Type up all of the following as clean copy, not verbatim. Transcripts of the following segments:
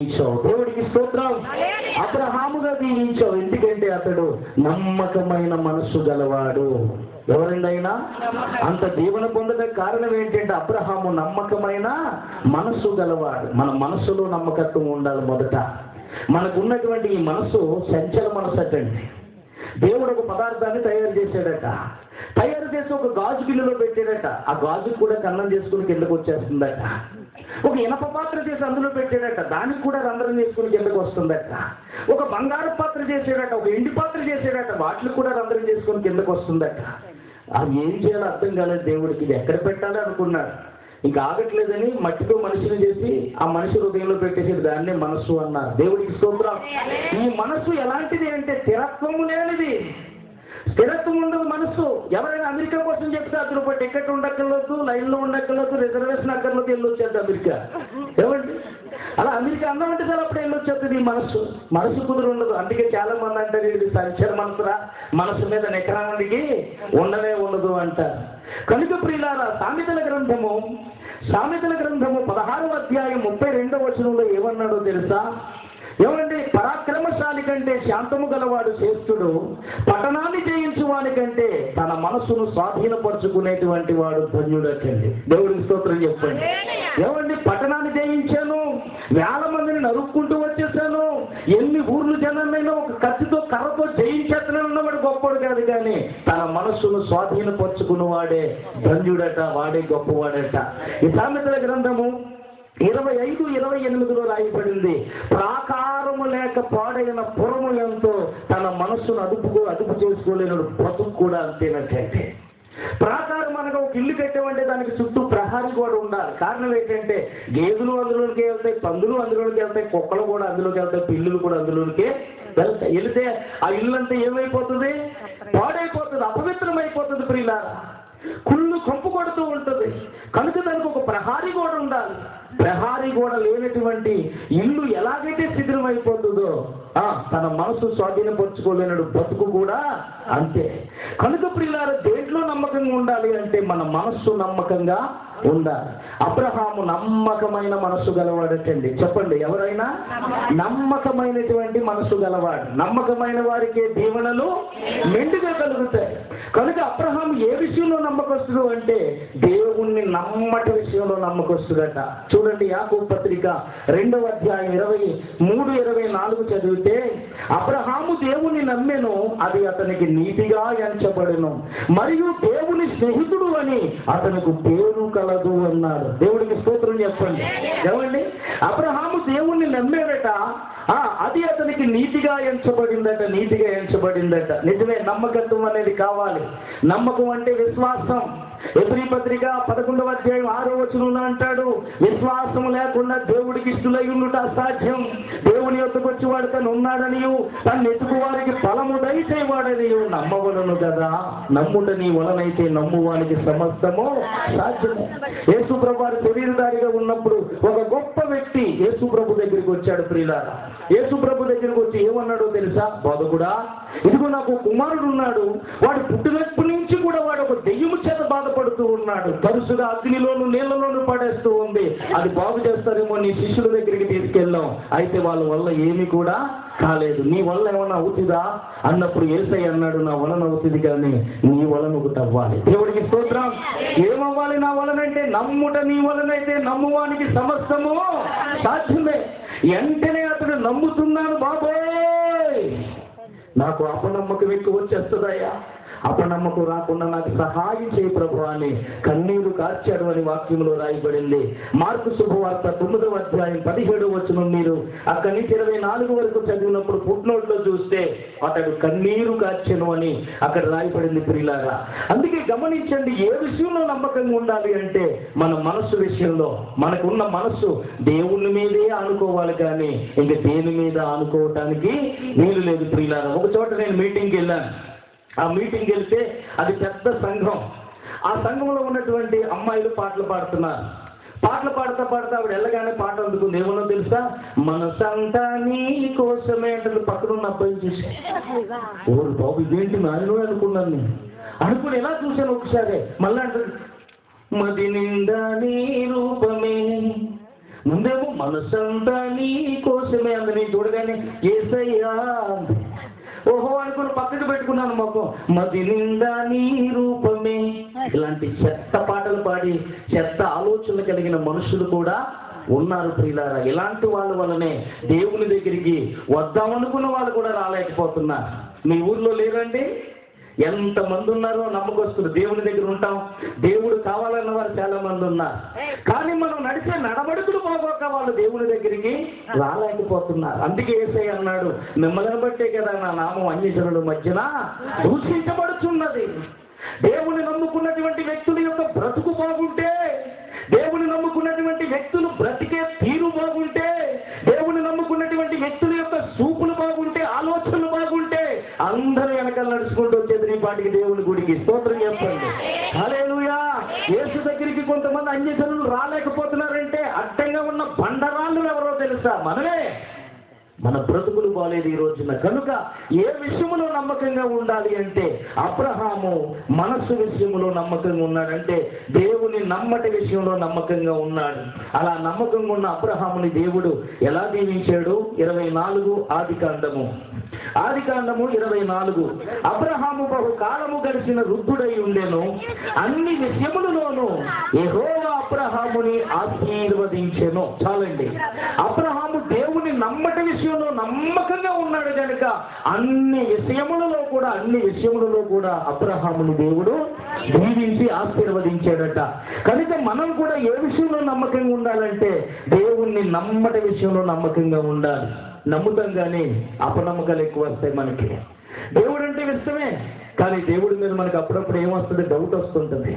దేవుడికి స్తోత్రం. అబ్రహాముగా దీవించావు, ఎందుకంటే అతడు నమ్మకమైన మనస్సు గలవాడు. ఎవరైనా అంత దీవెన పొందడానికి కారణం ఏంటంటే అబ్రహాము నమ్మకమైన మనస్సు గలవాడు. మన మనస్సులో నమ్మకత్వం ఉండాలి. మొదట మనకున్నటువంటి ఈ మనస్సు చంచల మనస్సు అటండి. దేవుడు ఒక పదార్థాన్ని తయారు చేశాడట, తయారు చేసి ఒక గాజు గిన్నెలో పెట్టాడట. ఆ గాజుకు కూడా కన్నం చేసుకుని కిందకు వచ్చేస్తుందట. ఒక ఇనప పాత్ర చేసి అందులో పెట్టాడట, దానికి కూడా రంధ్రం చేసుకుని కిందకు వస్తుందట. ఒక బంగారు పాత్ర చేసాడట, ఒక ఎండి పాత్ర చేసాడట, వాటికి కూడా రంధ్రం చేసుకుని కిందకు వస్తుందట. అది ఏం చేయాలో అర్థం కాలేదు దేవుడికి. ఇది ఎక్కడ పెట్టాలి అనుకున్నాడు. ఇంకా ఆగట్లేదని మట్టితో మనిషిని చేసి ఆ మనిషి హృదయంలో పెట్టేసి దాన్నే మనస్సు అన్నారు. దేవుడికి స్తోత్రం. ఈ మనస్సు ఎలాంటిది అంటే స్థిరత్వము లేనిది. స్థిరత్వం ఉండదు మనస్సు. ఎవరైనా అమెరికా కోసం చెప్తే అతను ఒక టికెట్ ఉండక్కర్లేదు, లైన్లో ఉండక్కర్లేదు, రిజర్వేషన్ అక్కర్లేదు, వెళ్ళొచ్చేది అమెరికా. ఏమండి అలా అమెరికా అన్నామంటే సార్ అప్పుడు వెళ్ళొచ్చేది. ఈ మనస్సు కుదురు ఉండదు. అందుకే చాలా మంది అంటారు ఇది సంచర మనసురా, మనసు మీద నెకరానికి ఉండనే ఉండదు అంటారు. కనుక ప్రియులారా, సామెతల గ్రంథము 16వ అధ్యాయం 32వ వచనంలో ఏమన్నాడో తెలుసా? ఏమండి, పరాక్రమశాలి కంటే శాంతము గలవాడు శ్రేష్ఠుడు, పట్టణాన్ని జయించు వాని కంటే తన మనస్సును స్వాధీనపరుచుకునేటువంటి వాడు ధన్యుడటండి. దేవుడికి స్తోత్రం చెప్పండి. ఏమండి, పట్టణాన్ని జయించాను, వేల మందిని నరుక్కుంటూ వచ్చేసాను, ఎన్ని ఊర్లు జనాన్నైనా ఒక కత్తితో కర్రతో జయించేతనే ఉన్నవాడు గొప్పవాడు కాదు, కానీ తన మనస్సును స్వాధీనపరుచుకున్న వాడే ధన్యుడట, వాడే గొప్పవాడట. ఈ సామెతల గ్రంథము 25:28లో రాయబడింది, ప్రాకారము లేక పాడైన పురము ఎంతో తన మనస్సును అదుపు చేసుకోలేని బ్రతుకు కూడా అంతేనట్టంటే. ప్రాకారం అనగా ఒక ఇల్లు కట్టామంటే దానికి చుట్టూ ప్రహారీ కూడా ఉండాలి. కారణం ఏంటంటే గేదెలు అందులోకి వెళ్తాయి, పందులు అందులోకి వెళ్తాయి, కుక్కలు కూడా అందులోకి వెళ్తాయి, పిల్లులు కూడా అందులోకి వెళ్తాయి. వెళితే ఆ ఇల్లు అంతా ఏమైపోతుంది? పాడైపోతుంది, అపవిత్రమైపోతుంది ప్రియులారా. కుళ్ళు కంపు కొడుతూ ఉంటుంది. కనుక దానికి ఒక ప్రహారీ గోడ ఉండాలి. ప్రహారీ గోడ లేనటువంటి ఇల్లు ఎలాగైతే శిథిలం అయిపోతుందో తన మనసు స్వాధీనపరుచుకోలేనడు బ్రతుకు కూడా అంతే. కనుక ప్రియులారా, దేంట్లో నమ్మకంగా ఉండాలి అంటే మన మనస్సు నమ్మకంగా ఉండాలి. అబ్రహాము నమ్మకమైన మనస్సు గలవాడటండి. చెప్పండి, ఎవరైనా నమ్మకమైనటువంటి మనస్సు గలవాడు. నమ్మకమైన వారికే దీవెనలు మెండుగా కలుగుతాయి. కనుక అబ్రహాము ఏ విషయంలో నమ్మకస్తుడు అంటే దేవుణ్ణి నమ్మటి విషయంలో నమ్మకస్తుడట. చూడండి, యాకోబు పత్రిక 2వ అధ్యాయం 23-24 చదివితే, అబ్రహాము దేవుని నమ్మెను, అది అతనికి నీతిగా ఎంచబడెను, మరియు దేవుని స్నేహితుడు అని అతనికి పేరు కలదు అన్నాడు. దేవుడికి స్తోత్రం చెప్పండి. ఏమండి, అబ్రహాము దేవుణ్ణి నమ్మాడట, అది అతనికి నీతిగా ఎంచబడిందట. నిజమే, నమ్మకత్వం అనేది కావాలి. నమ్మకం అంటే విశ్వాసం. ఎబ్రీ పత్రిక 11వ అధ్యాయం 6వ వచనంలో అంటాడు, విశ్వాసం లేకుండా దేవుడికి ఇష్టలై ఉండుట అసాధ్యం. దేవుని యొద్దకు వచ్చి వాడు తను ఉన్నాడనియు తను ఎదుగు వారికి ఫలము దయచేవాడనియు నమ్మవలను కదా. నమ్ముట నీ వలనైతే నమ్మువానికి సమస్తము సాధ్యము. యేసు ప్రభు వారి శరీరధారిగా ఉన్నప్పుడు ఒక గొప్ప వ్యక్తి యేసు ప్రభు దగ్గరికి వచ్చాడు ప్రియులారా. యేసు ప్రభు దగ్గరికి వచ్చి ఏమన్నాడో తెలుసా? బోధకుడా, ఇదిగో నాకు కుమారుడు ఉన్నాడు, వాడు పుట్టినప్పటి నుంచి కూడా వాడు ఒక దెయ్యము చేత బాధపడుతూ ఉన్నాడు, తరచుగా అగ్నిలోను నీళ్లలోను పడేస్తూ ఉంది, అది బాగు చేస్తారేమో నీ శిష్యుల దగ్గరికి తీసుకెళ్ళాం, అయితే వాళ్ళ వల్ల ఏమీ కూడా కాలేదు, నీ వల్ల ఏమన్నా అవుతుందా అన్నప్పుడు యేసయ్య అన్నాడు, నా వలన అవుతుంది కానీ నీ వలన ఒకటి అవ్వాలి. దేవుడికి స్తోత్రం. ఏమవ్వాలి నా వలనంటే? నమ్ముట నీ వలనైతే నమ్మువానికి సమస్తము సాధ్యమే. వెంటనే అతడు నమ్ముతున్నాను బాబోయ్, నాకు అపనమ్మకం ఎక్కువ వచ్చేస్తుందయ్యా, అపనమ్మకం రాకుండా నాకు సహాయం చేయి ప్రభు అని కన్నీరు కార్చాడు అని వాక్యంలో రాయబడింది. మార్కు శుభవార్త 9వ అధ్యాయం 17వ వచనం మీరు అక్కడి నుంచి 24 వరకు చదివినప్పుడు ఫుట్నోట్లో చూస్తే అతడు కన్నీరు కార్చెను అని అక్కడ రాయబడింది ప్రియులారా. అందుకే గమనించండి, ఏ విషయంలో నమ్మకంగా ఉండాలి అంటే మన మనస్సు విషయంలో. మనకున్న మనస్సు దేవుని మీదే ఆనుకోవాలి కానీ ఇంక దేని మీద ఆనుకోవటానికి వీలు లేదు ప్రియులారా. ఒక చోట నేను మీటింగ్కి వెళ్ళాను. ఆ మీటింగ్కి వెళ్తే అది పెద్ద సంఘం. ఆ సంఘంలో ఉన్నటువంటి అమ్మాయిలు పాటలు పాడుతున్నారు. పాటలు పాడుతూ ఆవిడ వెళ్ళగానే పాట అందుకుంది. ఏమన్నా తెలుసా? మనసంతా నీ కోసమే అంటే పక్కనున్న అబ్బాయి చూసి, ఓరు బాబు ఇదేంటి నాయన అనుకున్నాను. నేను అనుకుని ఎలా చూశాను ఒకసారి, మళ్ళీ అంటే మది నిండా నీ రూపమే ముందేమో మనసంతా నీ కోసమే అంది. నేను చూడగానే యేసయ్యా ఓహో అనుకుని పక్కకు పెట్టుకున్నాను మొత్తం. మది నిండా నీ రూపమే. ఇలాంటి చెత్త పాటలు పాడి చెత్త ఆలోచనలు కలిగిన మనుషులు కూడా ఉన్నారు ప్రియులారా. ఇలాంటి వాళ్ళ వల్లనే దేవుని దగ్గరికి వద్దామనుకున్న వాళ్ళు కూడా రాలేకపోతున్నారు. మీ ఊర్లో లేరండి? ఎంతమంది ఉన్నారో నమ్మకొస్తున్నారు. దేవుని దగ్గర ఉంటాం, దేవుడు కావాలన్న వారు చాలా మంది ఉన్నారు. కానీ మనం నడిచే నడవడుకులు పోగొక్క వాళ్ళు దేవుని దగ్గరికి రాలేకపోతున్నారు. అందుకే యేసయ్య అన్నాడు, మిమ్మల్ని బట్టే కదా నా నామం అన్యజనుల మధ్యన దూషించబడుతున్నది. దేవుని నమ్ముకున్నటువంటి వ్యక్తుల యొక్క బ్రతుకు బాగుంటే, దేవుని నమ్ముకున్నటువంటి వ్యక్తులు బ్రతికే తీరు బాగుంటే, దేవుని నమ్ముకున్నటువంటి వ్యక్తుల యొక్క చూపులు బాగుంటే, ఆలోచనలు బాగుంటే, అందరూ వెనకాల నడుచుకుంటూ వచ్చేది ఈ పాటికి దేవుని గుడికి. స్తోత్రం చెప్పండి. హల్లెలూయా. యేసు దగ్గరికి కొంతమంది అన్యజనులు రాలేకపోతున్నారంటే అడ్డంగా ఉన్న బండరాళ్ళు ఎవరో తెలుసా? మనమే. మన బ్రతుకులు బాలేదు ఈ రోజున. కనుక ఏ విషయంలో నమ్మకంగా ఉండాలి అంటే, అబ్రహాము మనస్సు విషయంలో నమ్మకంగా ఉన్నాడంటే దేవుని నమ్మటి విషయంలో నమ్మకంగా ఉన్నాడు. అలా నమ్మకంగా ఉన్న అబ్రహాముని దేవుడు ఎలా దీవించాడు? 24 ఆదికాండము 24. అబ్రహాము బహుకాలము గడిచిన వృద్ధుడై ఉండెను, అన్ని విషయములలోనూ యెహోవా అబ్రహాముని ఆశీర్వదించెను. చాలండి. అబ్రహాము దేవుని నమ్మటి విషయంలో నమ్మకంగా ఉన్నాడు కనుక అన్ని విషయములలో కూడా అబ్రహాముని దేవుడు దీవించి ఆశీర్వదించాడట. కనుక మనం కూడా ఏ విషయంలో నమ్మకంగా ఉండాలంటే దేవుణ్ణి నమ్మటి విషయంలో నమ్మకంగా ఉండాలి. నమ్ముతాం కానీ అపనమ్మకాలు ఎక్కువ వస్తాయి మనకి. దేవుడు అంటే ఇష్టమే, కానీ దేవుడి మీద మనకు అప్పుడప్పుడు ఏమొస్తుంది? డౌట్ వస్తుంటుంది.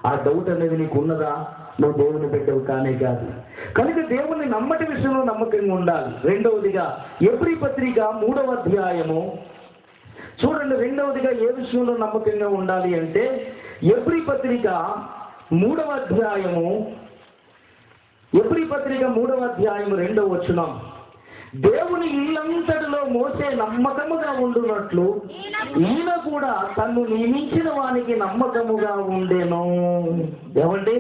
ఆ డౌట్ అనేది నీకు ఉన్నదా? నువ్వు దేవుని బిడ్డవు కానే కాదు. కనుక దేవుని నమ్మటి విషయంలో నమ్మకంగా ఉండాలి. రెండవదిగా ఎబ్రీ పత్రిక 3వ అధ్యాయము చూడండి. రెండవదిగా ఏ విషయంలో నమ్మకంగా ఉండాలి అంటే, ఎబ్రీ పత్రిక 3వ అధ్యాయము 2వ వచనం. దేవుని ఇల్లంతటిలో మోసే నమ్మకముగా ఉండునట్లు ఈయన కూడా తన్ను నియమించిన వానికి నమ్మకముగా ఉండేను. ఏమండి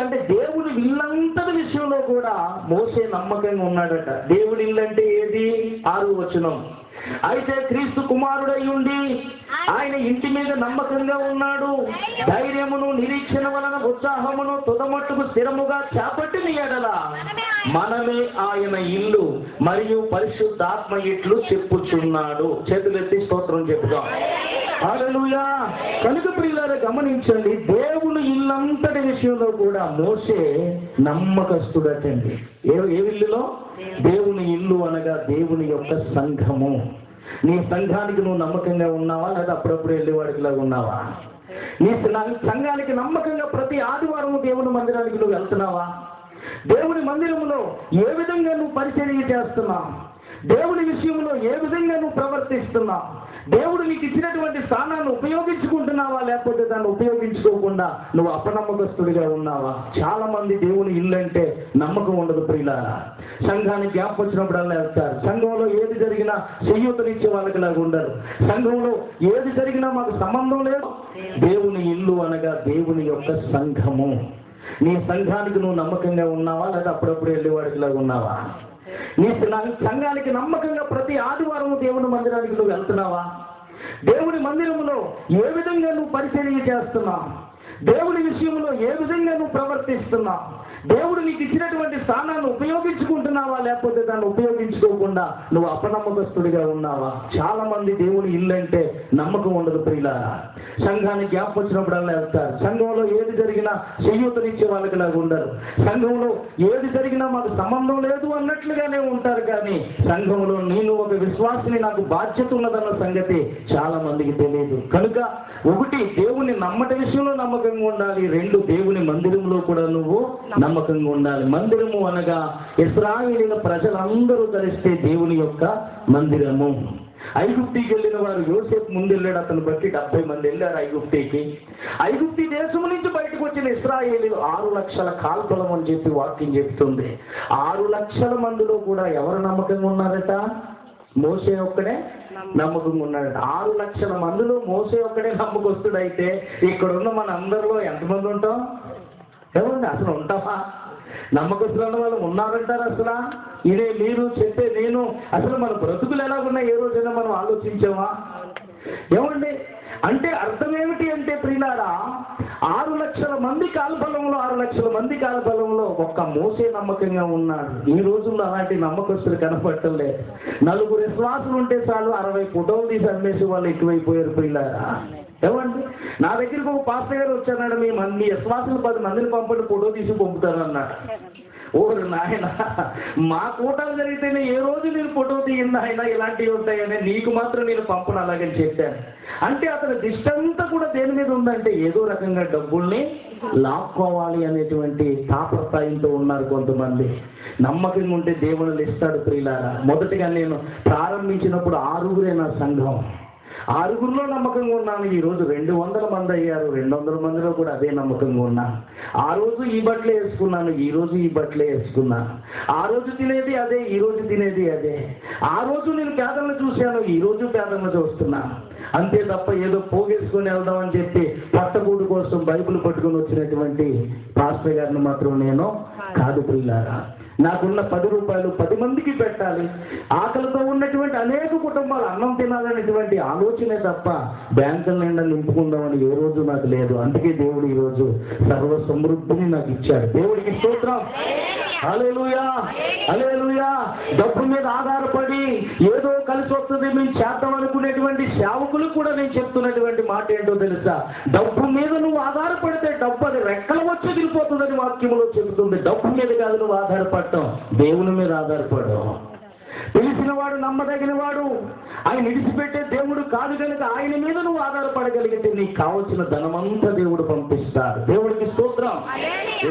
అంటే దేవుని ఇల్లంతటి విషయంలో కూడా మోసే నమ్మకంగా ఉన్నాడట. దేవుని ఇల్లు అంటే ఏది? 6వ వచనం. అయితే క్రీస్తు కుమారుడై ఉండి ఆయన ఇంటి మీద నమ్మకంగా ఉన్నాడు. ధైర్యమును నిరీక్షణ వలన ఉత్సాహమును తుదమట్టుకు స్థిరముగా చేపట్టిన యెడల మనమే ఆయన ఇల్లు మరియు పరిశుద్ధాత్మ ఇట్లు చెప్పుచున్నాడు. చేతులెత్తి స్తోత్రం చెప్పుదాం. హల్లెలూయా. కనుక ప్రియులారా గమనించండి, దేవుని ఇల్లంతటి విషయంలో కూడా మోసే నమ్మకస్తుడటండి. ఏ ఇల్లులో? దేవుని ఇల్లు అనగా దేవుని యొక్క సంఘము. నీ సంఘానికి నువ్వు నమ్మకంగా ఉన్నావా, లేదా అప్పుడప్పుడు వెళ్ళేవాడికిలాగా ఉన్నావా? నీ సంఘానికి నమ్మకంగా ప్రతి ఆదివారం దేవుని మందిరానికి నువ్వు వెళ్తున్నావా? దేవుని మందిరంలో ఏ విధంగా నువ్వు పరిచర్య చేస్తున్నావు? దేవుని విషయంలో ఏ విధంగా నువ్వు ప్రవర్తిస్తున్నావు? దేవుడు నీకు ఇచ్చినటువంటి స్థానాన్ని ఉపయోగించుకుంటున్నావా, లేకపోతే దాన్ని ఉపయోగించుకోకుండా నువ్వు అపనమ్మకస్తుడిగా ఉన్నావా? చాలా మంది దేవుని ఇల్లు అంటే నమ్మకం ఉండదు ప్రియులారా. సంఘానికి జ్ఞాపకం వచ్చినప్పుడల్లా వెళ్తారు. సంఘంలో ఏది జరిగినా చేయూతనిచ్చే వాళ్ళకి లాగా ఉండరు. సంఘంలో ఏది జరిగినా మాకు సంబంధం లేదు. దేవుని ఇల్లు అనగా దేవుని యొక్క సంఘము. నీ సంఘానికి నువ్వు నమ్మకంగా ఉన్నావా, లేదా అప్పుడప్పుడు వెళ్ళేవాడికి లాగా ఉన్నావా? నీ సంఘానికి నమ్మకంగా ప్రతి ఆదివారం దేవుని మందిరానికి నువ్వు వెళ్తున్నావా? దేవుని మందిరంలో ఏ విధంగా నువ్వు పరిచర్య చేస్తున్నావు? దేవుని విషయంలో ఏ విధంగా నువ్వు ప్రవర్తిస్తున్నావు? దేవుడు నీకు ఇచ్చినటువంటి స్థానాన్ని ఉపయోగించుకుంటున్నావా, లేకపోతే దాన్ని ఉపయోగించుకోకుండా నువ్వు అపనమ్మకస్తుడిగా ఉన్నావా? చాలా మంది దేవుని ఇల్లు అంటే నమ్మకం ఉండదు ప్రియులారా. సంఘానికి జ్ఞాపకం వచ్చినప్పుడల్లా వెళ్తారు. సంఘంలో ఏది జరిగినా చేయూతనిచ్చే వాళ్ళకి లాగా ఉండరు. సంఘంలో ఏది జరిగినా మాకు సంబంధం లేదు అన్నట్లుగానే ఉంటారు. కానీ సంఘంలో నేను ఒక విశ్వాసిని, నాకు బాధ్యత ఉన్నదన్న సంగతి చాలా మందికి తెలియదు. కనుక 1 దేవుని నమ్మటి విషయంలో నమ్మకంగా ఉండాలి. 2 దేవుని మందిరంలో కూడా నువ్వు నమ్మకంగా ఉండాలి. మందిరము అనగా ఇశ్రాయేలీయుల ప్రజలందరూ కలిస్తే దేవుని యొక్క మందిరము. ఐగుప్తికి వెళ్ళిన వారు యోసేపు ముందు వెళ్ళాడు, అతను బట్టి 70 మంది వెళ్ళారు ఐగుప్తికి. ఐగుప్తి దేశం నుంచి బయటకు వచ్చిన ఇశ్రాయేలీయులు 6 లక్షల కాల్బలం అని చెప్పి వాక్యం చెప్తుంది. 6 లక్షల మందిలో కూడా ఎవరు నమ్మకంగా ఉన్నారట? మోసే ఒక్కడే నమ్మకంగా ఉన్నాడట. 6 లక్షల మందిలో మోసే ఒక్కడే నమ్మకొస్తుడైతే ఇక్కడ ఉన్న మన అందరిలో ఎంతమంది ఉంటాం? ఏమండి అసలు ఉంటావా? నమ్మకస్తున్న వాళ్ళు ఉన్నారంటారు అసలు? ఇదే మీరు చెప్పే నేను అసలు మన బ్రతుకులు ఎలా ఉన్నాయి ఏ రోజైనా మనం ఆలోచించామా? ఏమండి అంటే అర్థం ఏమిటి అంటే ప్రియులారా, 6 లక్షల మంది కాల్బలంలో 6 లక్షల మంది కాల్బలంలో ఒక్క మోసే నమ్మకంగా ఉన్నాడు. ఈ రోజుల్లో అలాంటి నమ్మకస్తులు కనపడటం లేదు. 4 విశ్వాసులు ఉంటే చాలు 60 ఫోటోలు తీసి అమ్మేసి వాళ్ళు ఎక్కువైపోయారు ప్రియులారా. ఏమండి నా దగ్గరికి ఒక పాస్టర్ గారు వచ్చాడు, మీ విశ్వాసులు 10 మందిని పంపండి ఫోటో తీసి పంపుతారు అన్నాడు. ఓరు నాయన, మా కూటాలు జరిగితేనే ఏ రోజు నేను ఫోటో తీయింది ఆయన ఇలాంటివి ఉంటాయని, నీకు మాత్రం నేను పంపను అలాగని చెప్పాను. అంటే అతని దిష్టంతా కూడా దేని మీద ఉందంటే ఏదో రకంగా డబ్బుల్ని లాక్కోవాలి అనేటువంటి తాపత్రయంతో ఉన్నారు కొంతమంది. నమ్మకంగా ఉంటే దేవుని ఇస్తాడు ప్రియులారా. మొదటిగా నేను ప్రారంభించినప్పుడు 6 నా సంఘం, 6లో నమ్మకంగా ఉన్నాను. ఈరోజు 200 మంది అయ్యారు. 200 మందిలో కూడా అదే నమ్మకంగా ఉన్నాను. ఆ రోజు ఈ బట్టలే వేసుకున్నాను, ఈ రోజు ఈ బట్టలే వేసుకున్నాను. ఆ రోజు తినేది అదే, ఈ రోజు తినేది అదే. ఆ రోజు నేను పేదలను చూశాను, ఈ రోజు పేదలను చూస్తున్నాను. అంతే తప్ప ఏదో పోగేసుకొని వెళ్దామని చెప్పి పట్టగూడు కోసం బైబిల్ పట్టుకొని వచ్చినటువంటి పాస్టర్ గారిని మాత్రం నేను కాదు ప్రియులారా. నాకున్న 10 రూపాయలు 10 మందికి పెట్టాలి, ఆకలితో ఉన్నటువంటి అనేక కుటుంబాలు అన్నం తినాలనేటువంటి ఆలోచనే తప్ప బ్యాంకుల నిండా నింపుకుందామని ఏ రోజు నాకు లేదు. అందుకే దేవుడు ఈరోజు సర్వ సమృద్ధిని నాకు ఇచ్చాడు. దేవుడికి స్తోత్రం. హల్లెలూయా, హల్లెలూయా. డబ్బు మీద ఆధారపడి ఏదో కలిసి వస్తుంది మేము చేద్దాం అనుకునేటువంటి సేవకులు కూడా నేను చెప్తున్నటువంటి మాట ఏంటో తెలుసా? డబ్బు మీద నువ్వు ఆధారపడితే డబ్బు అది రెక్కల వచ్చి దిగిపోతుందని వాక్యంలో చెబుతుంది. డబ్బు మీద కాదు నువ్వు ఆధారపడటం, దేవుని మీద ఆధారపడడం. తెలిసిన వాడు నమ్మదగిన వాడు ఆయన విడిచిపెట్టే దేవుడు కాదు కనుక ఆయన మీద నువ్వు ఆధారపడగలిగితే నీకు కావలసిన ధనమంతా దేవుడు పంపిస్తాడు. దేవుడికి స్తోత్రం.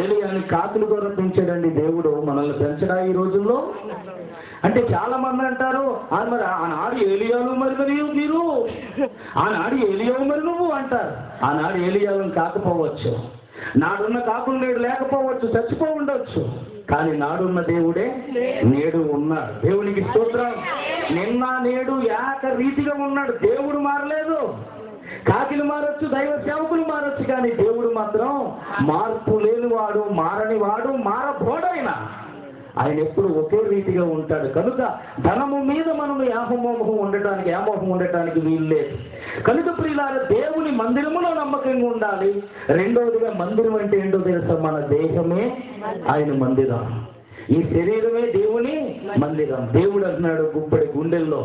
ఏలియాని కాకులు కూడా పెంచాడండి దేవుడు. మనల్ని పెంచడా ఈ రోజుల్లో? అంటే చాలా మంది అంటారు మరి ఆనాడు ఏలియాలు మరి మీరు ఆనాడు ఏలియావు మరి నువ్వు అంటారు. ఆనాడు ఏలియాలను కాకపోవచ్చు, నాడున్న కాకులు నేడు లేకపోవచ్చు, చచ్చిపో ఉండొచ్చు. కానీ నాడున్న దేవుడే నేడు ఉన్నాడు. దేవునికి స్తోత్రం. నిన్న నేడు ఏక రీతిగా ఉన్నాడు. దేవుడు మారలేదు. కాకిలు మారొచ్చు, దైవ సేవకులు మారొచ్చు, కానీ దేవుడు మాత్రం మార్పు లేనివాడు, మారని వాడు, మారబోడైన ఆయన ఎప్పుడు ఒకే రీతిగా ఉంటాడు. కనుక ధనము మీద మనం వ్యామోహం ఉండటానికి వీలు లేదు. కనుక ప్రియులారా, దేవుని మందిరములో నమ్మకంగా ఉండాలి. రెండవదిగా మందిరం అంటే ఏంటో తెలుసా? మన దేహమే ఆయన మందిరం. ఈ శరీరమే దేవుని మందిరం. దేవుడు అంటున్నాడు గుప్పడి గుండెల్లో,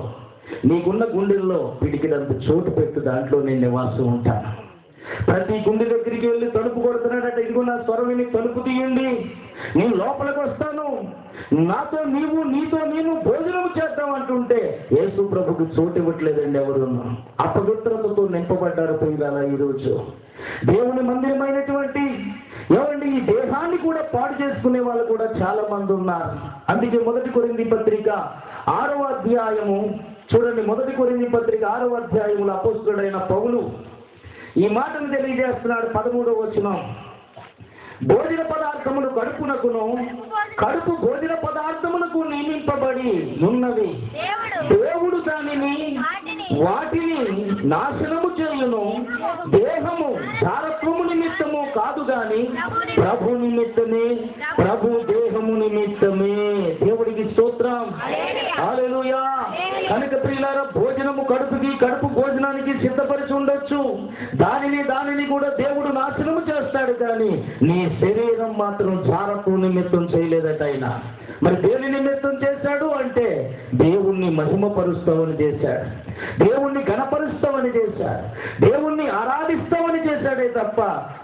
నీకున్న గుండెల్లో పిడికినంత చోటు పెట్టు, దాంట్లో నేను నివాసం ఉంటాను. ప్రతి గుండె దగ్గరికి వెళ్ళి తలుపు కొడుతున్నాడట, ఇదిగో నా స్వరం విని తలుపు తీయండి, నేను లోపలికి వస్తాను, నాతో నీవు నీతో నేను భోజనం చేద్దాం అంటుంటే యేసు ప్రభుకి చోటు ఇవ్వట్లేదండి ఎవరు. అపవిత్రతతో నింపబడ్డారు ప్రియులారా. ఈరోజు దేవుని మందిరమైనటువంటి ఏమండి ఈ దేహాన్ని కూడా పాడు చేసుకునే వాళ్ళు కూడా చాలా మంది ఉన్నారు. అందుకే 1 కొరింథీ పత్రిక 6వ అధ్యాయము చూడండి. 1 కొరింథీ పత్రిక 6వ అధ్యాయములో అపోస్తలుడైన పౌలు ఈ మాటను తెలియజేస్తున్నాడు. 13వ వచనం, భోజన పదార్థములు కడుపునకును కడుపు భోజన పదార్థములకు నియమింపబడి ఉన్నవి. దేవుడు వాటిని నాశనము చేయును. దేహము జారత్వము నిమిత్తము కాదు గాని ప్రభు నిమిత్తమే, ప్రభు దేహము నిమిత్తమే. దేవుడికి స్తోత్రం. హల్లెలూయా. కనుక ప్రియులారా, భోజనము కడుపుకి, కడుపు భోజనానికి సిద్ధపరిచి ఉండొచ్చు. దానిని కూడా దేవుడు నాశనము చేస్తాడు, కానీ నీ శరీరం మాత్రం జారత్వం నిమిత్తం చేయలేదట ఆయన. మరి దేని నిమిత్తం చేశాడు అంటే దేవుణ్ణి మహిమపరుస్తామని చేశాడు, దేవుణ్ణి ఘనపరుస్తామని చేశాడు, దేవుణ్ణి ఆరాధిస్తామని చేశాడే తప్ప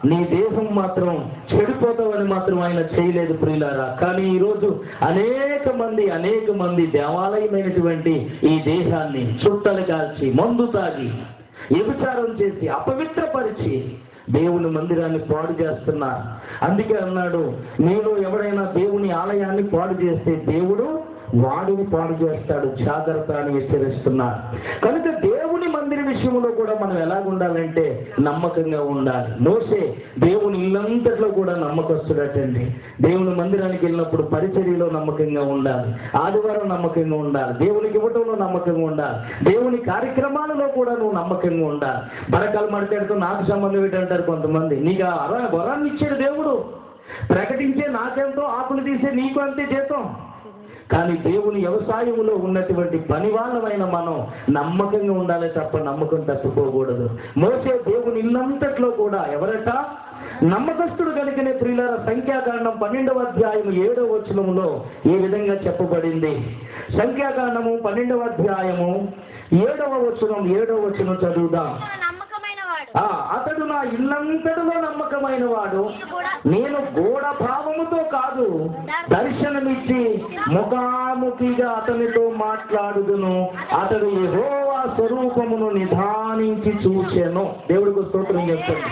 నీ దేహం మాత్రం చెడిపోతామని మాత్రం ఆయన చేయలేదు ప్రియులారా. కానీ ఈరోజు అనేక మంది దేవాలయమైనటువంటి ఈ దేహాన్ని చుట్టలు కాల్చి, మందు తాగి, వ్యభిచారం చేసి, అపవిత్రపరిచి దేవుని మందిరాన్ని పాడు చేస్తున్నారు. అందుకే అన్నాడు, నేను ఎవడైనా దేవుని ఆలయాన్ని పాడు చేస్తే దేవుడు వాడిని పాడు చేస్తాడు, జాగ్రత్త అని హెచ్చరిస్తున్నారు. కనుక దేవుని మందిర విషయంలో కూడా మనం ఎలాగుండాలంటే నమ్మకంగా ఉండాలి. మోసే దేవుని ఇల్లంతట్లో కూడా నమ్మకస్తుడటండి. దేవుని మందిరానికి వెళ్ళినప్పుడు పరిచర్యలో నమ్మకంగా ఉండాలి, ఆదివారం నమ్మకంగా ఉండాలి, దేవునికి ఇవ్వటంలో నమ్మకంగా ఉండాలి, దేవుని కార్యక్రమాలలో కూడా నువ్వు నమ్మకంగా ఉండాలి. బరకాలు మాట్లాడుతూ నాకు సంబంధం ఏంటంటారు కొంతమంది. నీకు వరాన్ని ఇచ్చాడు దేవుడు, ప్రకటించే నాకెంతో, ఆకులు తీసే నీకు అంతే జీతం. కానీ దేవుని వ్యవసాయంలో ఉన్నటువంటి పని వాళ్ళమైన మనం నమ్మకంగా ఉండాలి తప్ప నమ్మకం తప్పిపోకూడదు. మోసే దేవుని ఇల్లంతట్లో కూడా ఎవరట? నమ్మకస్తుడు కనుకనే ప్రియులారా సంఖ్యాకాండం 12వ అధ్యాయం 7వ వచనములో ఈ విధంగా చెప్పబడింది. సంఖ్యాకాండము 12వ అధ్యాయము 7వ వచనం చదువుదాం. అతడు నా ఇల్లంతటిలో నమ్మకమైన వాడు, నేను గూఢ భావముతో కాదు దర్శనమిచ్చి ముఖాముఖిగా అతనితో మాట్లాడుదును, అతడు యెహోవా స్వరూపమును నిదానించి చూచెను. దేవుడికి స్తోత్రం చెప్తాను.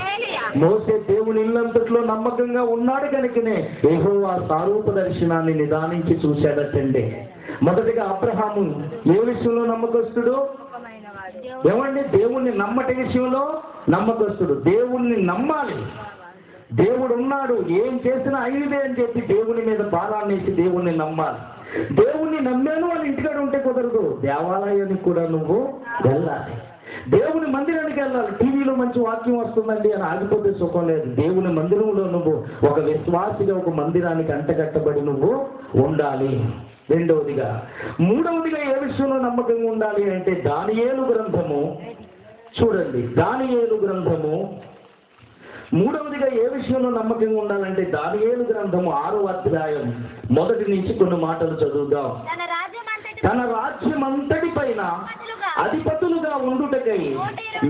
మోసే దేవుని ఇల్లంతట్లో నమ్మకంగా ఉన్నాడు కనుకనే యెహోవా స్వరూప దర్శనాన్ని నిదానించి చూశాడటండి. మొదటిగా అబ్రహాము ఏ విషయంలో నమ్మకస్తుడు? ఏమండి? దేవుణ్ణి నమ్మట విషయంలో నమ్మకస్తుడు. దేవుణ్ణి నమ్మాలి. దేవుడు ఉన్నాడు, ఏం చేసినా అయినదే అని చెప్పి దేవుని మీద భారాన్ని వేసి దేవుణ్ణి నమ్మాలి. దేవుణ్ణి నమ్మాను అని ఇంటికాడ ఉంటే కుదరదు, దేవాలయానికి కూడా నువ్వు వెళ్ళాలి. దేవుని మందిరానికి వెళ్ళాలి. టీవీలో మంచి వాక్యం వస్తుందండి అని ఆగిపోతే సుఖం లేదు. దేవుని మందిరంలో నువ్వు ఒక విశ్వాసిగా ఒక మందిరానికి అంటగట్టబడి నువ్వు ఉండాలి. రెండవదిగా, మూడవదిగా ఏ విషయంలో నమ్మకంగా ఉండాలి అంటే దానియేలు గ్రంథము చూడండి. దానియేలు గ్రంథము మూడవదిగా ఏ విషయంలో నమ్మకంగా ఉండాలంటే దానియేలు గ్రంథము 6వ అధ్యాయం 1 నుంచి కొన్ని మాటలు చదువుదాం. తన రాజ్యం అంతటి పైన అధిపతులుగా ఉండుటకై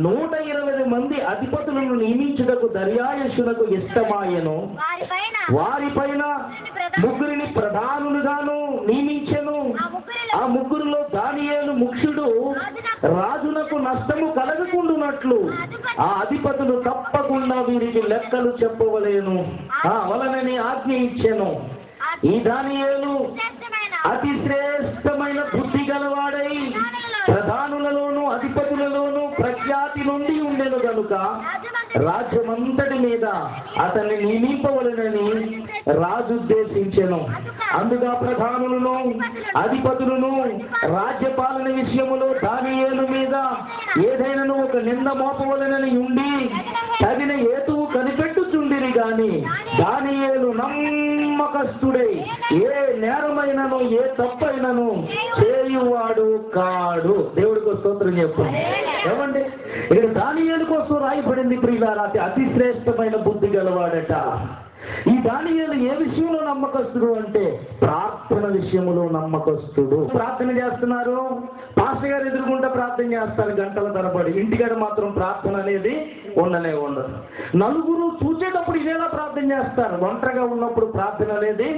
120 మంది అధిపతులను నియమించుటకు దర్యాయుషునకు ఇష్టమాయను. వారిపైన 3 ప్రధానులుగాను నియమించెను. ఆ 3లో దానియేలు ముఖ్యుడు. రాజునకు నష్టము కలగకుండునట్లు ఆ అధిపతులు తప్పకుండా వీరికి లెక్కలు చెప్పవలేను వలనని ఆజ్ఞ ఇచ్చెను. ఈ దానియేలు అతి శ్రేష్టమైన బుద్ధి గలవాడై ప్రధానులలోను అధిపతులలోను ప్రఖ్యాతి నుండి ఉండెను గనుక రాజ్యమంతటి మీద అతన్ని నియమింపవలెనని రాజు ఉద్దేశించెను. అందుగా ప్రధానులను అధిపతులను రాజ్యపాలన విషయములో దానియేలు మీద ఏదైనా ఒక నింద మోపవలెనని ఉండి తగిన హేతువు కనిపెట్టుచుండిరి గాని దానియేలు నమ్మకస్తుడై ఏ నేరమైనను ఏ తప్పైనను చేయువాడు కాడు. దేవుడికి స్తోత్రం చెప్పండి. ఏమండి? ఇక్కడ దానియేలు కోసం రాయబడింది ప్రియులారా, అతి శ్రేష్టమైన బుద్ధి గలవాడట. ఈ దానియేలు ఏ విషయంలో నమ్మకస్తుడు అంటే ప్రార్థన విషయంలో నమ్మకస్తుడు. ప్రార్థన చేస్తున్నారు, పాస్టర్ గారు ఎదుర్కొంటే ప్రార్థన చేస్తారు గంటల తరబడి, ఇంటికాడ మాత్రం ప్రార్థన అనేది ఉండనే ఉండదు. నలుగురు చూసేటప్పుడు ఇదేలా ప్రార్థన చేస్తారు, ఒంటరిగా ఉన్నప్పుడు ప్రార్థన అనేది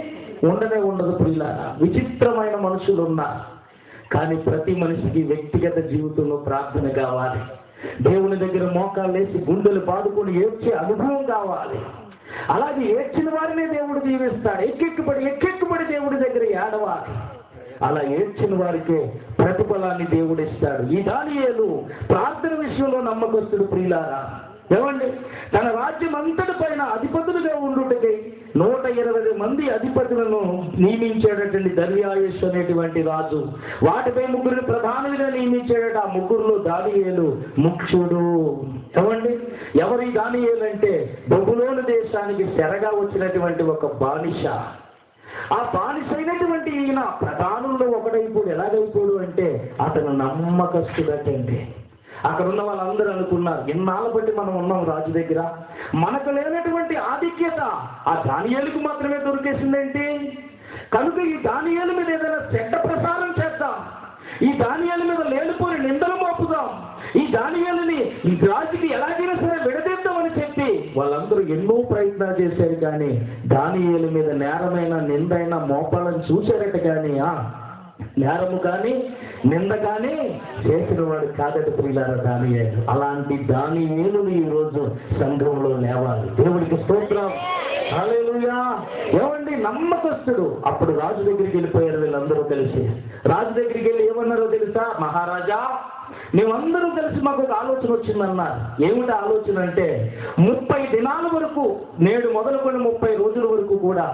ఉండనే ఉండదు. ప్రియులారా, విచిత్రమైన మనుషులు ఉన్నారు. కానీ ప్రతి మనిషికి వ్యక్తిగత జీవితంలో ప్రార్థన కావాలి. దేవుని దగ్గర మోకాలు వేసి గుండెలు బాదుకొని ఏడ్చే అనుభవం కావాలి. అలాగే ఏడ్చిన వారినే దేవుడు దీవిస్తాడు. ఎక్కెక్కుబడి దేవుడి దగ్గర ఏడవాలి. అలా ఏడ్చిన వారికే ప్రతిఫలాన్ని దేవుడు ఇస్తాడు. ఈ దానియేలు ప్రార్థన విషయంలో నమ్మకస్తుడు ప్రియులారా. ఏమండి? తన రాజ్యం అంతటి పైన అధిపతులుగా ఉండుటకై 120 మంది అధిపతులను నియమించేటటువంటి దర్యాయుష్ అనేటువంటి రాజు. వాటిపై 3 ప్రధానులుగా నియమించేట. ఆ 3లో దానియేలు ముఖ్యుడు. ఏమండి? ఎవరి దానియేలు అంటే బబులోను దేశానికి చెరగా వచ్చినటువంటి ఒక బానిస. ఆ బానిస అయినటువంటి ఈయన ప్రధానుల్లో ఒకడైపోడు. ఎలాగైపోడు అంటే అతను నమ్మకస్తుడటండి. అక్కడ ఉన్న వాళ్ళందరూ అనుకున్నారు, ఇన్నాళ్ళ బట్టి మనం ఉన్నాం రాజు దగ్గర, మనకు లేనటువంటి ఆధిక్యత ఆ దానియేలుకు మాత్రమే దొరికేసిందేంటి? కనుక ఈ దానియేలు మీద ఏదైనా చెడ్డ ప్రసారం చేద్దాం, ఈ దానియేలు మీద లేనిపోని నిందలు మోపుదాం, ఈ దానియేలుని ఈ రాజుకి ఎలాగైనా సరే విడదీద్దామని చెప్పి వాళ్ళందరూ ఎన్నో ప్రయత్నాలు చేశారు. కానీ దానియేలు మీద నేరమైన నిందైన మోపాలను చూశారట. కానీ నేరము కానీ నింద కానీ చేసిన వాడు కాదట ప్రియులారా దానియేలు. అలాంటి దానియేలుని ఈ రోజు సంఘంలో లేవాలి. దేవుడికి స్తోత్రం. హల్లెలూయా. ఏమండి? నమ్మకస్తుడు. అప్పుడు రాజు దగ్గరికి వెళ్ళిపోయారు వీళ్ళందరూ కలిసి. రాజు దగ్గరికి వెళ్ళి ఏమన్నారో తెలుసా? మహారాజా, మేమందరూ కలిసి మాకు ఒక ఆలోచన వచ్చిందన్నారు. ఏమిటి ఆలోచన అంటే 30 దినాల వరకు, నేడు మొదలుకొని 30 రోజుల వరకు కూడా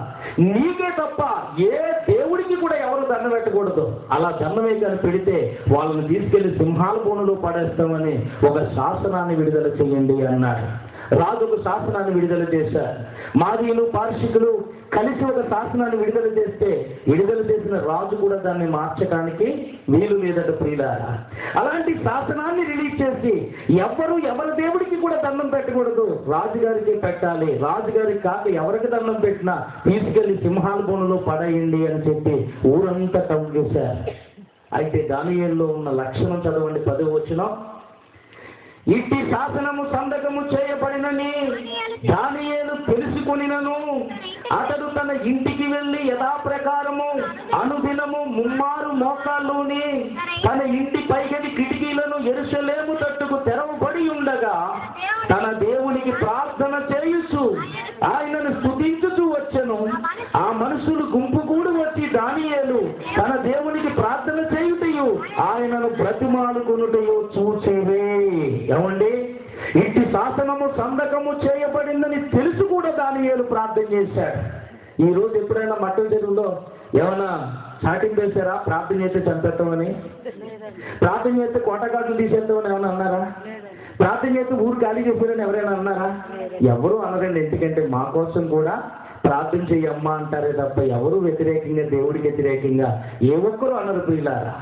నీకే తప్ప ఏ దేవుడికి కూడా ఎవరు దండం పెట్టకూడదు. అలా దండమే కానీ పెడితే వాళ్ళని తీసుకెళ్లి సింహాల బోనులో పడేస్తామని ఒక శాసనాన్ని విడుదల చేయండి అన్నాడు. రాజు ఒక శాసనాన్ని విడుదల చేశారు. మాదీయులు పార్షికులు కలిసి ఒక శాసనాన్ని విడుదల చేస్తే విడుదల చేసిన రాజు కూడా దాన్ని మార్చడానికి వీలు లేదట ప్రియులారా. అలాంటి శాసనాన్ని రిలీజ్ చేసి ఎవరి దేవుడికి కూడా దండం పెట్టకూడదు, రాజుగారికి పెట్టాలి, రాజుగారికి కాక ఎవరికి దండం పెట్టినా తీసుకెళ్లి సింహాల బోనులో పడేయండి అని చెప్పి ఊరంతా టౌన్ చేశారు. అయితే దానియేలులో ఉన్న లక్షణం చదవండి, 10వ వచనం. ఇట్టి శాసనము సంతకము చేయబడినని దానియేలు తెలుసుకొనినను అతడు తన ఇంటికి వెళ్ళి యథాప్రకారము అనుదినము ముమ్మారు మోకాళ్ళుని తన ఇంటి పైగది కిటికీలను యెరూషలేము తట్టుకు తెరవబడి ఉండగా తన దేవునికి ప్రార్థన చేయుచు ఆయనను స్తుతించుచూ వచ్చెను. ఆ మనుషులు గుంపు కూడి వచ్చి దానియేలు తన దేవునికి ప్రార్థన చేయుటయు ఆయనను బ్రతిమాలుకొనుటయు చూసేవే. ఏమండి, ఇట్టి శాసనము సంతకము చేయబడిందని తెలుసు కూడా దానియేలు ప్రార్థన చేశాడు. ఈ రోజు ఎప్పుడైనా మట్టల చెరువులో ఏమైనా చాటింగ్ వేశారా? ప్రార్థన చేస్తే చంపేస్తామని, ప్రార్థన చేస్తే కోటగాట్లు తీసేస్తామని ఏమైనా అన్నారా? ప్రార్థన చేస్తే ఊరు ఖాళీ చేశారని ఎవరైనా అన్నారా? ఎవరు అనరండి. ఎందుకంటే మా కోసం కూడా ప్రార్థన చెయ్యమ్మా అంటారే తప్ప ఎవరు వ్యతిరేకంగా, దేవుడికి వ్యతిరేకంగా ఏ ఒక్కరు అనరు ప్రియులారా.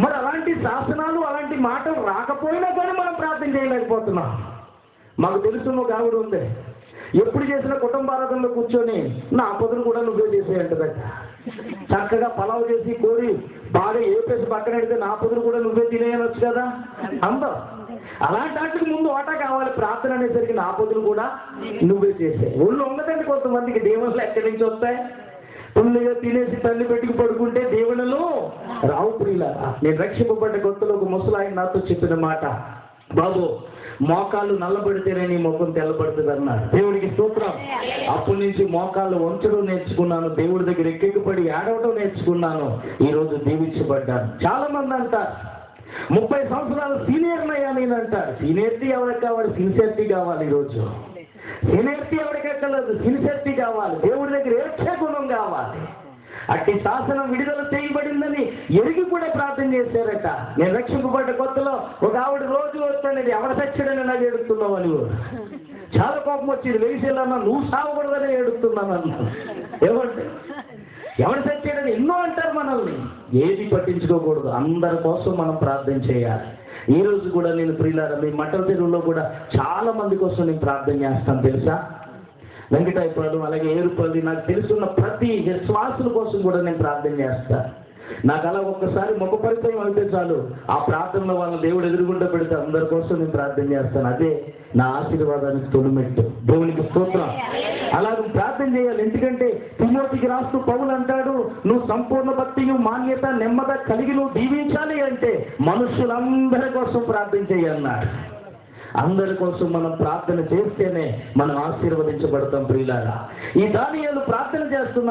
మరి అలాంటి శాసనాలు అలాంటి మాటలు రాకపోయినా కానీ మనం ప్రార్థన చేయలేకపోతున్నాం. మాకు తెలుసున్న ఒక ఆవిడ ఉంది, ఎప్పుడు చేసిన కుటుంబారాధనలో కూర్చొని నా పొదులు కూడా నువ్వే చేసేయంటదట. చక్కగా పలావ్ చేసి కోడి బాగా ఏపేసి పక్కన పెడితే నా పొదులు కూడా నువ్వే తినేయనొచ్చు కదా అందరూ. అలాంటి వాటికి ముందు ఓటా కావాలి. ప్రార్థన అనేసరికి నా పొదులు కూడా నువ్వే చేసే ఒళ్ళు ఉండదండి. కొంతమందికి దేవుళ్ళు ఎక్కడి నుంచి వస్తాయి? పుల్లిగా తినేసి తల్లి పెట్టుకు పడుకుంటే దేవుళ్ళు రావు ప్రియులారా. నేను రక్షింపబడ్డ కొత్తలో ఒక ముసలాయన నాతో చెప్పిన మాట, బాబు మోకాళ్ళు నల్లబడితేనే నీ ముఖం తెల్లబడుతుంది అన్నాడు. దేవుడికి స్తోత్రం. అప్పటి నుంచి మోకాళ్ళు వంచడం నేర్చుకున్నాను, దేవుడి దగ్గర ఎక్కెక్కుపడి ఏడవడం నేర్చుకున్నాను. ఈరోజు దీవించబడ్డాను. చాలా మంది అంటారు 30 సంవత్సరాలు సీనియర్ అయ్యా నేను అంటారు. సీనియర్టీ ఎవరికి కావాలి? సిన్సియర్టీ కావాలి. ఈరోజు సీనియర్టీ ఎవరికి ఎక్కలేదు, సిన్సియర్టీ కావాలి. దేవుడి దగ్గర ఏడ్చే గుణం కావాలి. అట్టి శాసనం విడుదల చేయబడిందని ఎరిగి కూడా ప్రార్థన చేశారట. నేను రక్షింపబడ్డ కొత్తలో ఒక ఆవిడ రోజు వస్తానది ఎవడ సచ్చాడని నాకు ఏడుస్తున్నావు అని చాలా కోపం వచ్చింది. వేసేలన్నా నువ్వు సాగకూడదని ఏడుస్తున్నాను అన్నా. ఎవరు సచ్చాడని ఎన్నో అంటారు మనల్ని. ఏది పట్టించుకోకూడదు, అందరి కోసం మనం ప్రార్థన చేయాలి. ఈ రోజు కూడా నేను ప్రియులారా మీ మట్టల చెరువులో కూడా చాలా మంది కోసం నేను ప్రార్థన చేస్తాను తెలుసా. వెంకటాయపురం అలాగే ఏరుపల్లి నాకు తెలుసున్న ప్రతి విశ్వాసుల కోసం కూడా నేను ప్రార్థన చేస్తాను. నాకు అలా ఒక్కసారి ముఖ పరిచయం అయితే చాలు, ఆ ప్రార్థనలో వాళ్ళ దేవుడు ఎదురుగుండా పెడితే అందరి కోసం నేను ప్రార్థన చేస్తాను. అదే నా ఆశీర్వాదానికి తొలిమెట్టు. దేవునికి స్తోత్రం. అలా నువ్వు ప్రార్థన చేయాలి. ఎందుకంటే తిమోతికి రాస్తూ పౌలు అంటాడు, నువ్వు సంపూర్ణ భక్తియు మాన్యత నెమ్మద కలిగి నువ్వు దీవించాలి అంటే మనుషులందరి కోసం ప్రార్థన చేయన్నాడు. అందరి కోసం మనం ప్రార్థన చేస్తేనే మనం ఆశీర్వదించబడతాం ప్రియులారా. ఈ దానియేలు ప్రార్థన చేస్తున్న